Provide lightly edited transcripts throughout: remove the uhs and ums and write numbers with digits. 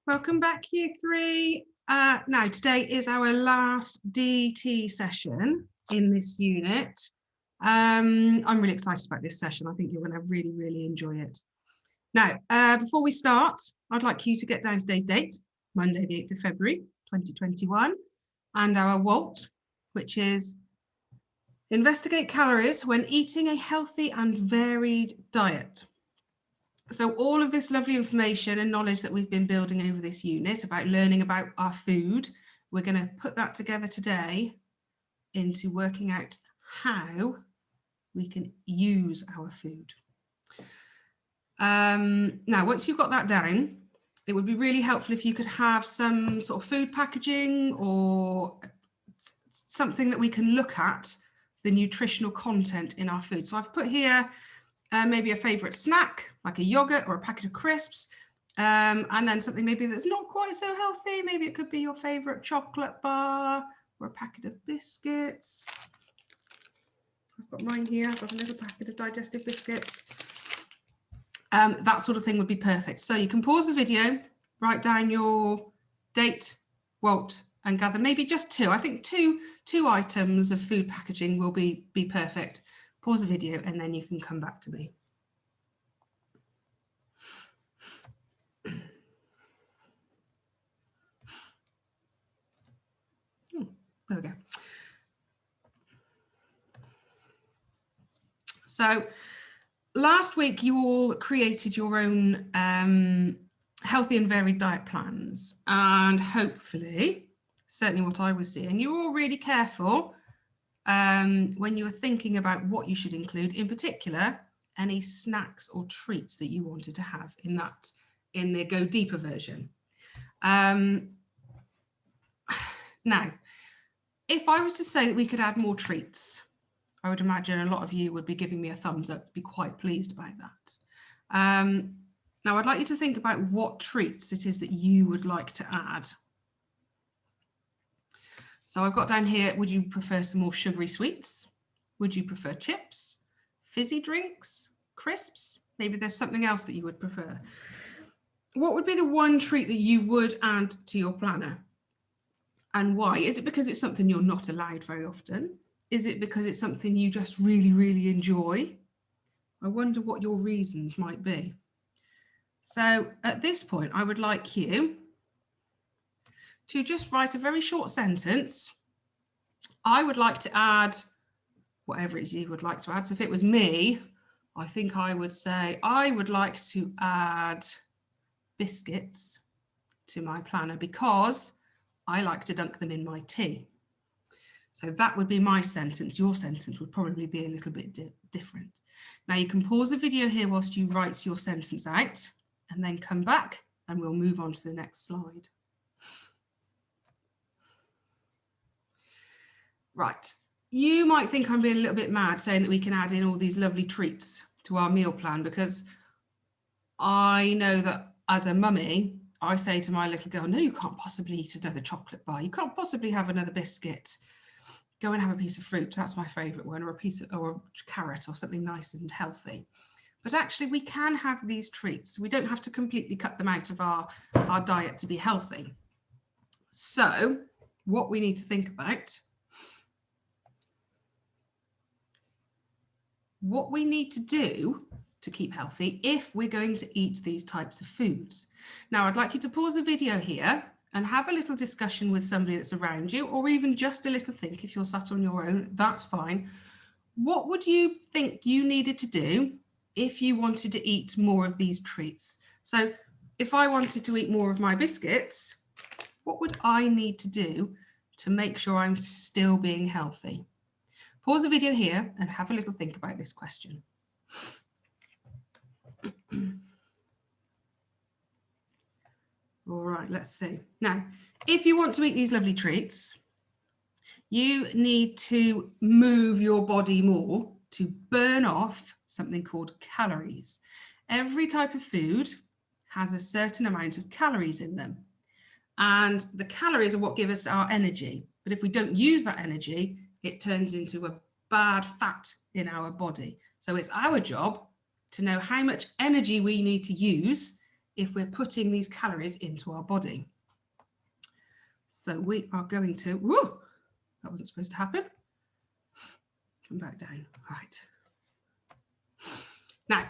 Welcome back, Year 3. Now, today is our last DT session in this unit. I'm really excited about this session. I think you're going to really enjoy it. Now, before we start, I'd like you to get down today's date, Monday, the 8th of February, 2021, and our WALT, which is investigate calories when eating a healthy and varied diet. So all of this lovely information and knowledge that we've been building over this unit about learning about our food, we're going to put that together today into working out how we can use our food. Now, once you've got that down, it would be really helpful if you could have some sort of food packaging or something that we can look at the nutritional content in our food. So I've put here maybe a favorite snack, like a yogurt or a packet of crisps, and then something maybe that's not quite so healthy. Maybe it could be your favorite chocolate bar or a packet of biscuits. I've got mine here. I've got a little packet of digestive biscuits. That sort of thing would be perfect. So you can pause the video, write down your date, WALT, and gather maybe just two. I think two items of food packaging will be perfect. Pause the video and then you can come back to me. There we go. So last week you all created your own healthy and varied diet plans, and hopefully, certainly what I was seeing, you were all really careful when you were thinking about what you should include, in particular, any snacks or treats that you wanted to have in the Go Deeper version. Now, if I was to say that we could add more treats, I would imagine a lot of you would be giving me a thumbs up, be quite pleased about that. Now, I'd like you to think about what treats it is that you would like to add. So I've got down here, would you prefer some more sugary sweets? Would you prefer chips, fizzy drinks, crisps? Maybe there's something else that you would prefer. What would be the one treat that you would add to your planner? And why? Is it because it's something you're not allowed very often? Is it because it's something you just really enjoy? I wonder what your reasons might be. So at this point, I would like you to just write a very short sentence. I would like to add whatever it is you would like to add. So if it was me, I think I would say, I would like to add biscuits to my planner because I like to dunk them in my tea. So that would be my sentence. Your sentence would probably be a little bit different. Now you can pause the video here whilst you write your sentence out and then come back and we'll move on to the next slide. Right, you might think I'm being a little bit mad saying that we can add in all these lovely treats to our meal plan, because I know that as a mummy, I say to my little girl, no, you can't possibly eat another chocolate bar. You can't possibly have another biscuit. Go and have a piece of fruit. That's my favourite one, or a carrot or something nice and healthy. But actually we can have these treats. We don't have to completely cut them out of our diet to be healthy. So what we need to think about, what we need to do to keep healthy if we're going to eat these types of foods. Now, I'd like you to pause the video here and have a little discussion with somebody that's around you, or even just a little think. If you're sat on your own, that's fine. What would you think you needed to do if you wanted to eat more of these treats? So if I wanted to eat more of my biscuits, what would I need to do to make sure I'm still being healthy? Pause the video here and have a little think about this question. All right, let's see. Now, if you want to eat these lovely treats, you need to move your body more to burn off something called calories. Every type of food has a certain amount of calories in them. And the calories are what give us our energy. But if we don't use that energy, it turns into a bad fat in our body. So it's our job to know how much energy we need to use if we're putting these calories into our body. So we are going to, whoa, that wasn't supposed to happen. Come back down, right. Now,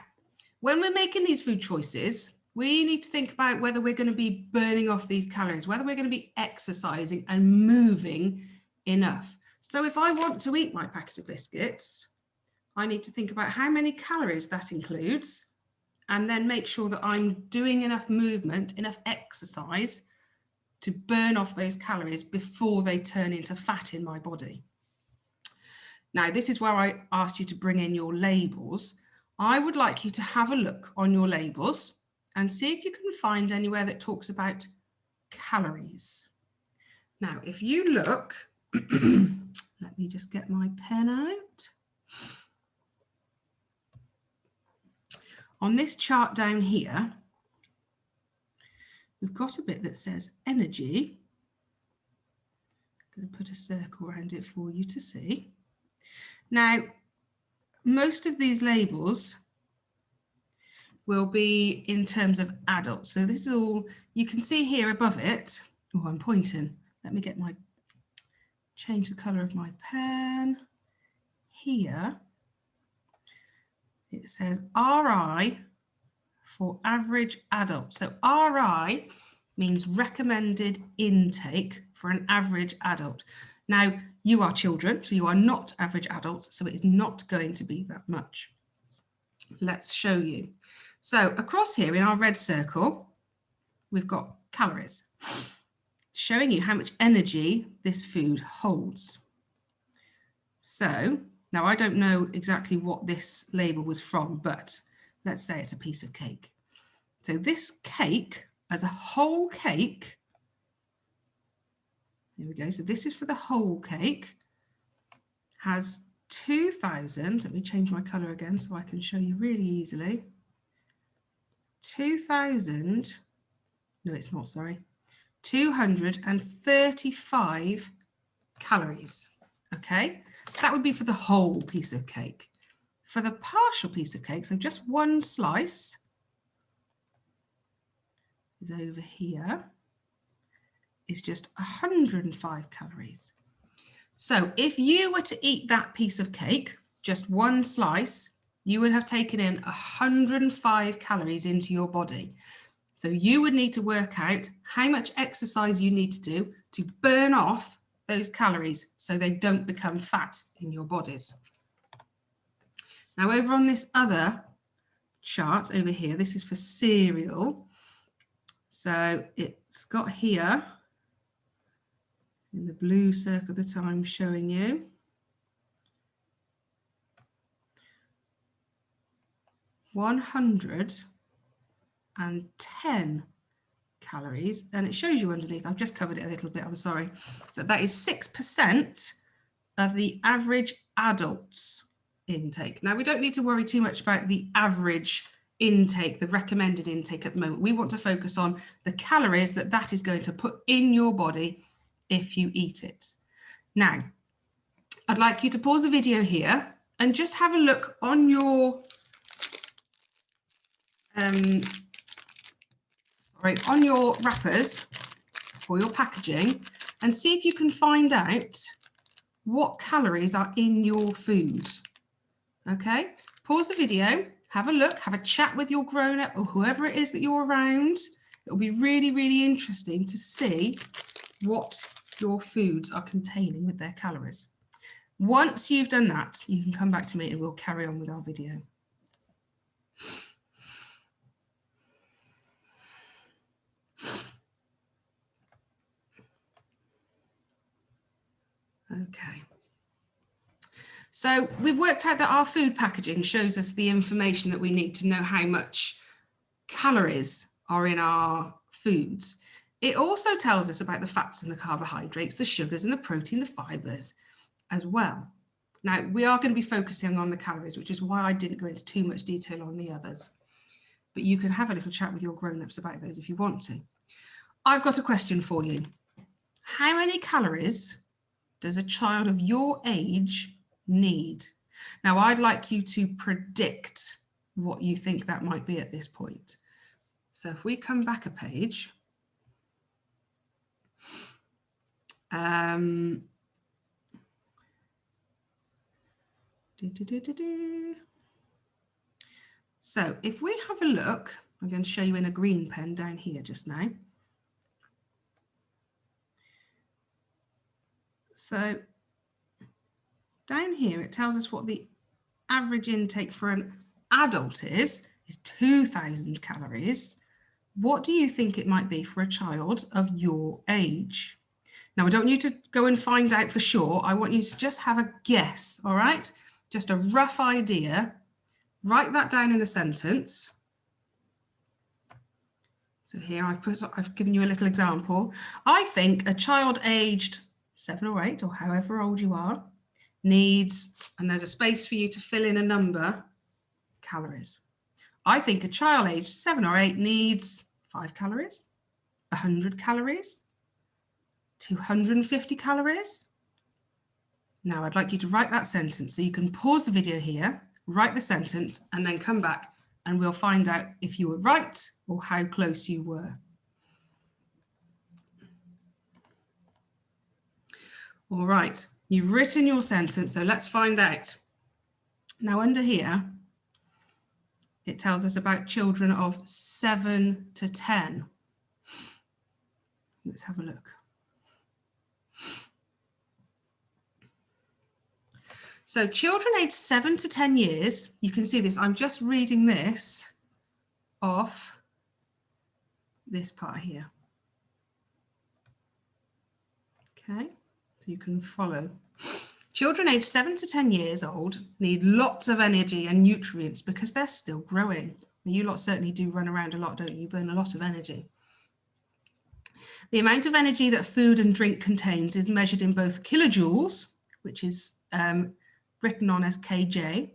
when we're making these food choices, we need to think about whether we're going to be burning off these calories, whether we're going to be exercising and moving enough. So if I want to eat my packet of biscuits, I need to think about how many calories that includes, and then make sure that I'm doing enough movement, enough exercise to burn off those calories before they turn into fat in my body. Now, this is where I asked you to bring in your labels. I would like you to have a look on your labels and see if you can find anywhere that talks about calories. Now, if you look, let me just get my pen out. On this chart down here, we've got a bit that says energy. I'm going to put a circle around it for you to see. Now, most of these labels will be in terms of adults. So this is all, you can see here above it. Oh, I'm pointing. Let me get my, change the color of my pen. Here, it says RI for average adult. So RI means recommended intake for an average adult. Now, you are children, so you are not average adults, so it is not going to be that much. Let's show you. So across here in our red circle, we've got calories, showing you how much energy this food holds. So now I don't know exactly what this label was from, but let's say it's a piece of cake. So this cake, as a whole cake, here we go. So this is for the whole cake, has 2,000, let me change my color again so I can show you really easily. 2,000, no, it's not, sorry, 235 calories, okay? That would be for the whole piece of cake. For the partial piece of cake, so just one slice is over here, is just 105 calories. So if you were to eat that piece of cake, just one slice, you would have taken in 105 calories into your body. So you would need to work out how much exercise you need to do to burn off those calories so they don't become fat in your bodies. Now over on this other chart over here, this is for cereal. So it's got here, in the blue circle that I'm showing you, 110 calories, and it shows you underneath, I've just covered it a little bit, I'm sorry, that is 6% of the average adult's intake. Now we don't need to worry too much about the average intake, the recommended intake at the moment. We want to focus on the calories that is going to put in your body if you eat it. Now, I'd like you to pause the video here and just have a look on your on your wrappers or your packaging and see if you can find out what calories are in your food. Okay, pause the video, have a look, have a chat with your grown-up or whoever it is that you're around. It'll be really, really interesting to see what your foods are containing with their calories. Once you've done that, you can come back to me and we'll carry on with our video. Okay. So we've worked out that our food packaging shows us the information that we need to know how much calories are in our foods. It also tells us about the fats and the carbohydrates, the sugars and the protein, the fibers as well. Now, we are going to be focusing on the calories, which is why I didn't go into too much detail on the others. But you can have a little chat with your grown-ups about those if you want to. I've got a question for you. How many calories does a child of your age need? Now, I'd like you to predict what you think that might be at this point. So if we come back a page, so if we have a look, I'm going to show you in a green pen down here just now. So down here, it tells us what the average intake for an adult is 2,000 calories. What do you think it might be for a child of your age? Now, I don't want you to go and find out for sure. I want you to just have a guess, all right? Just a rough idea. Write that down in a sentence. So here I've given you a little example. I think a child aged 7 or 8, or however old you are, needs, and there's a space for you to fill in a number, calories. I think a child aged 7 or 8 needs 5 calories, 100 calories, 250 calories. Now I'd like you to write that sentence. So you can pause the video here, write the sentence, and then come back and we'll find out if you were right or how close you were. All right, you've written your sentence, so let's find out. Now under here, it tells us about children of 7 to 10. Let's have a look. So children aged 7 to 10 years, you can see this, I'm just reading this off this part here. Okay, so you can follow. Children aged 7 to 10 years old need lots of energy and nutrients because they're still growing. You lot certainly do run around a lot, don't you? You burn a lot of energy. The amount of energy that food and drink contains is measured in both kilojoules, which is written on as kJ,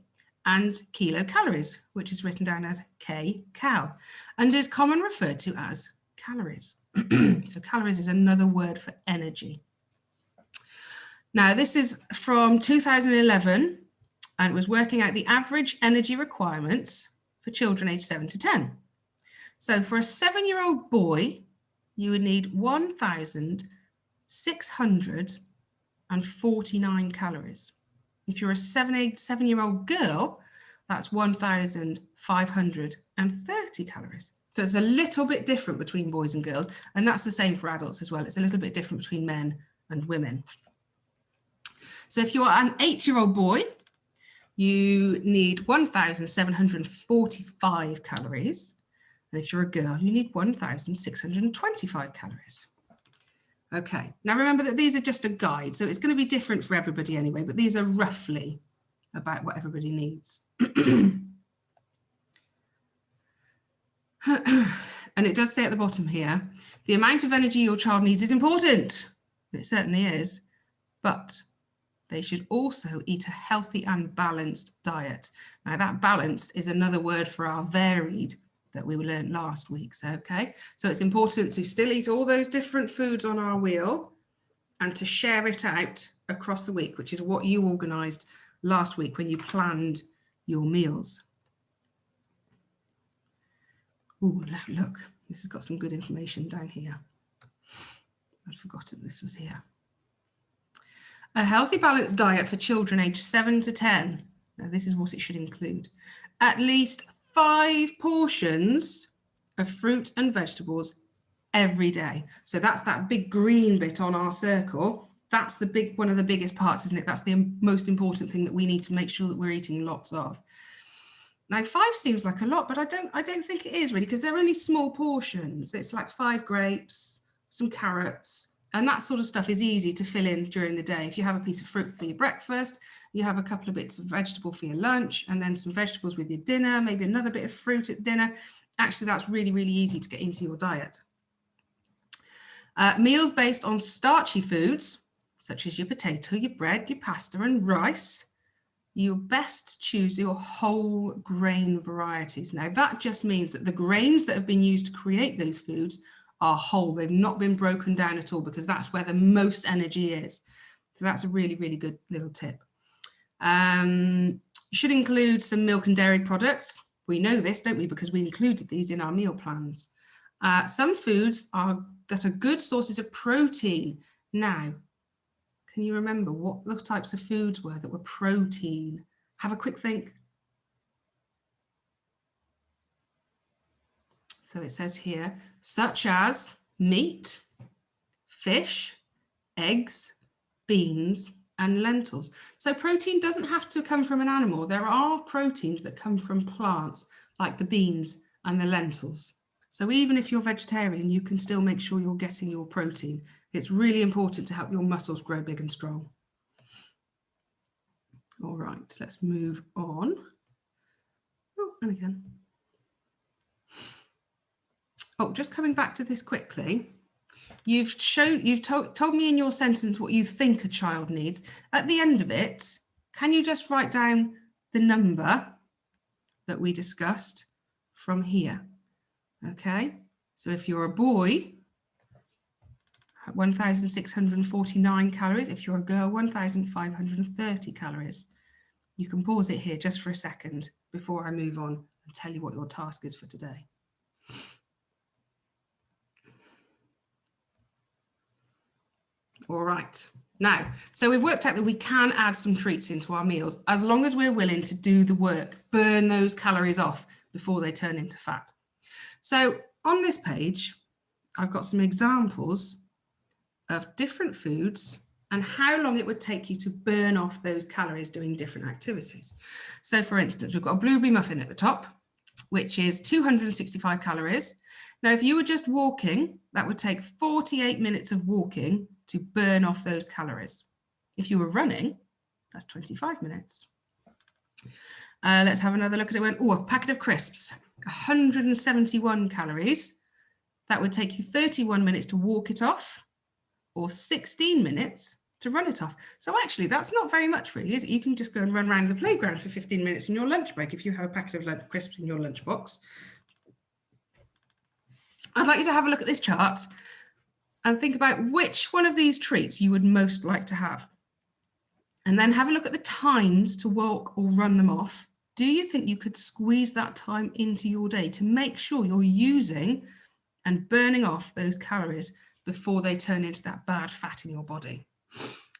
and kilocalories, which is written down as kcal, and is commonly referred to as calories. So calories is another word for energy. Now, this is from 2011, and it was working out the average energy requirements for children aged 7 to 10. So for a 7-year-old boy, you would need 1,649 calories. If you're a 7-year-old girl, that's 1,530 calories. So it's a little bit different between boys and girls, and that's the same for adults as well. It's a little bit different between men and women. So if you're an 8-year-old boy, you need 1,745 calories. And if you're a girl, you need 1,625 calories. Okay, now remember that these are just a guide, so it's going to be different for everybody anyway, but these are roughly about what everybody needs. And it does say at the bottom here, the amount of energy your child needs is important. It certainly is, but they should also eat a healthy and balanced diet. Now that balanced is another word for our varied that we learned last week. So, okay, so it's important to still eat all those different foods on our wheel and to share it out across the week, which is what you organised last week when you planned your meals. Oh, look, this has got some good information down here. I'd forgotten this was here. A healthy balanced diet for children aged 7 to 10. Now this is what it should include. At least 5 portions of fruit and vegetables every day. So that's that big green bit on our circle. That's one of the biggest parts, isn't it? That's the most important thing that we need to make sure that we're eating lots of. Now 5 seems like a lot, but I don't think it is really, because they're only small portions. It's like 5 grapes, some carrots, and that sort of stuff is easy to fill in during the day. If you have a piece of fruit for your breakfast, you have a couple of bits of vegetable for your lunch, and then some vegetables with your dinner, maybe another bit of fruit at dinner. Actually, that's really, really easy to get into your diet. Meals based on starchy foods, such as your potato, your bread, your pasta and rice, you best choose your whole grain varieties. Now, that just means that the grains that have been used to create those foods are whole. They've not been broken down at all, because that's where the most energy is. So that's a really, really good little tip. You should include some milk and dairy products, We know this, don't we? Because we included these in our meal plans. Some foods that are good sources of protein. Now, can you remember what the types of foods were that were protein? Have a quick think. So it says here, such as meat, fish, eggs, beans, and lentils. So protein doesn't have to come from an animal. There are proteins that come from plants, like the beans and the lentils. So even if you're vegetarian, you can still make sure you're getting your protein. It's really important to help your muscles grow big and strong. All right, let's move on. Oh, and again. Oh, just coming back to this quickly. You've told me in your sentence what you think a child needs. At the end of it, can you just write down the number that we discussed from here? Okay, so if you're a boy, 1,649 calories. If you're a girl, 1,530 calories. You can pause it here just for a second before I move on and tell you what your task is for today. All right, now, so we've worked out that we can add some treats into our meals as long as we're willing to do the work, burn those calories off before they turn into fat. So on this page, I've got some examples of different foods and how long it would take you to burn off those calories doing different activities. So for instance, we've got a blueberry muffin at the top, which is 265 calories. Now, if you were just walking, that would take 48 minutes of walking to burn off those calories. If you were running, that's 25 minutes. Let's have another look at it. Oh, a packet of crisps, 171 calories. That would take you 31 minutes to walk it off or 16 minutes to run it off. So actually, that's not very much really, is it? You can just go and run around the playground for 15 minutes in your lunch break if you have a packet of crisps in your lunchbox. I'd like you to have a look at this chart and think about which one of these treats you would most like to have. And then have a look at the times to walk or run them off. Do you think you could squeeze that time into your day to make sure you're using and burning off those calories before they turn into that bad fat in your body?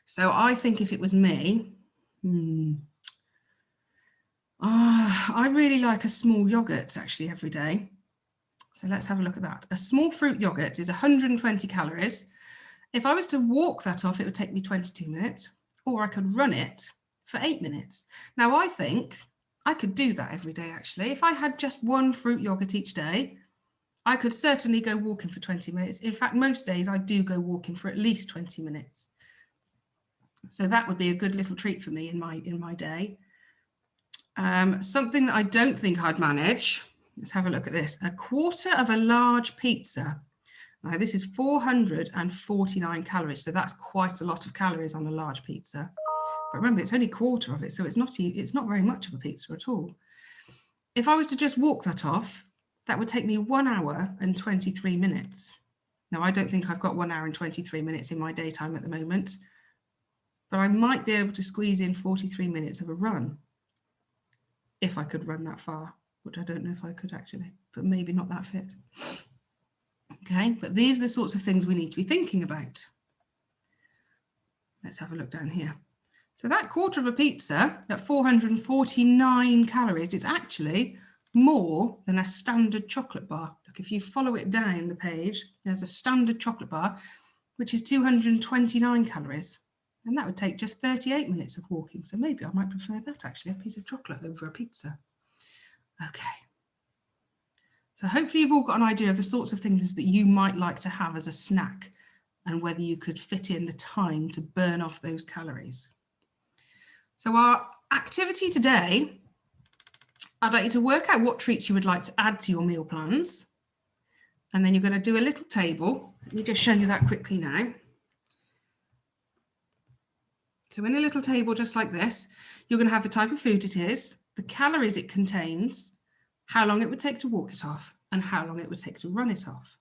So I think if it was me, I really like a small yogurt actually every day. So let's have a look at that. A small fruit yogurt is 120 calories. If I was to walk that off, it would take me 22 minutes, or I could run it for 8 minutes. Now, I think I could do that every day, actually. If I had just one fruit yogurt each day, I could certainly go walking for 20 minutes. In fact, most days I do go walking for at least 20 minutes. So that would be a good little treat for me in my day. Something that I don't think I'd manage. Let's have a look at this. A quarter of a large pizza. Now, this is 449 calories, so that's quite a lot of calories on a large pizza. But remember, it's only a quarter of it, so it's not very much of a pizza at all. If I was to just walk that off, that would take me 1 hour and 23 minutes. Now, I don't think I've got 1 hour and 23 minutes in my daytime at the moment, but I might be able to squeeze in 43 minutes of a run if I could run that far. Which I don't know if I could actually, but maybe not that fit. Okay, but these are the sorts of things we need to be thinking about. Let's have a look down here. So that quarter of a pizza at 449 calories is actually more than a standard chocolate bar. Look, if you follow it down the page, there's a standard chocolate bar, which is 229 calories. And that would take just 38 minutes of walking. So maybe I might prefer that actually, a piece of chocolate over a pizza. Okay, so hopefully you've all got an idea of the sorts of things that you might like to have as a snack and whether you could fit in the time to burn off those calories. So our activity today, I'd like you to work out what treats you would like to add to your meal plans. And then you're going to do a little table. Let me just show you that quickly now. So in a little table just like this, you're going to have the type of food it is, the calories it contains, how long it would take to walk it off, and how long it would take to run it off.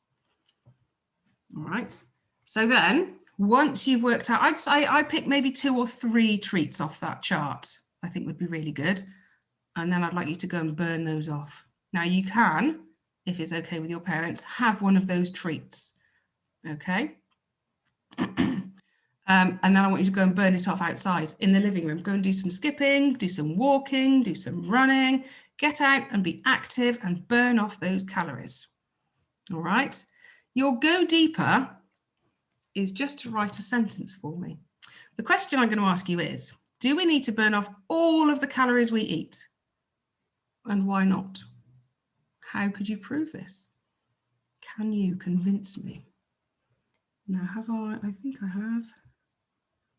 All right. So then once you've worked out, I'd say I pick maybe 2 or 3 treats off that chart, I think would be really good. And then I'd like you to go and burn those off. Now you can, if it's okay with your parents, have one of those treats. Okay. And then I want you to go and burn it off outside in the living room. Go and do some skipping, do some walking, do some running, get out and be active and burn off those calories. All right. Your go deeper is just to write a sentence for me. The question I'm going to ask you is, do we need to burn off all of the calories we eat? And why not? How could you prove this? Can you convince me? Now, have I think I have.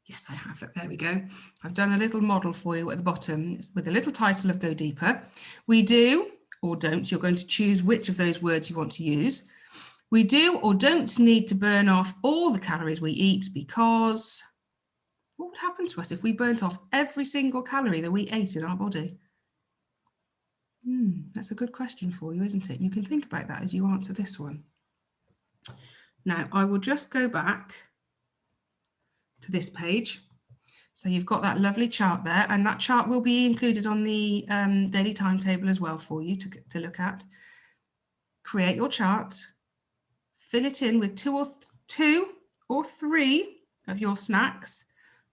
Yes, I have. Look, there we go. I've done a little model for you at the bottom with a little title of Go Deeper. We do or don't, you're going to choose which of those words you want to use. We do or don't need to burn off all the calories we eat because what would happen to us if we burnt off every single calorie that we ate in our body? That's a good question for you, isn't it? You can think about that as you answer this one. Now, I will just go back to this page. So you've got that lovely chart there, and that chart will be included on the daily timetable as well for you to look at. Create your chart, fill it in with two or three of your snacks,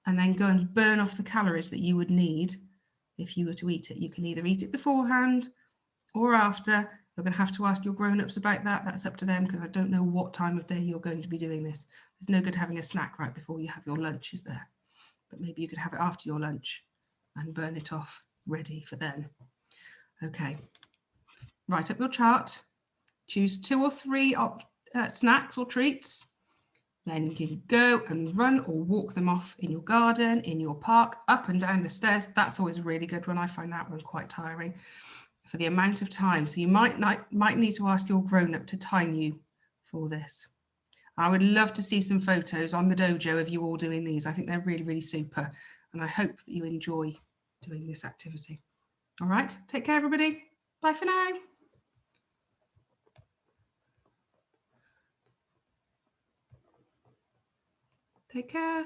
and then go and burn off the calories that you would need if you were to eat it. You can either eat it beforehand or after. You're going to have to ask your grown-ups about that. That's up to them because I don't know what time of day you're going to be doing this. There's no good having a snack right before you have your lunch, is there? But maybe you could have it after your lunch and burn it off ready for then. Okay, write up your chart, choose 2 or 3 snacks or treats, then you can go and run or walk them off in your garden, in your park, up and down the stairs. That's always really good when I find that one quite tiring for the amount of time. So you might need to ask your grown-up to time you for this. I would love to see some photos on the dojo of you all doing these. I think they're really, really super. And I hope that you enjoy doing this activity. All right, take care, everybody. Bye for now. Take care.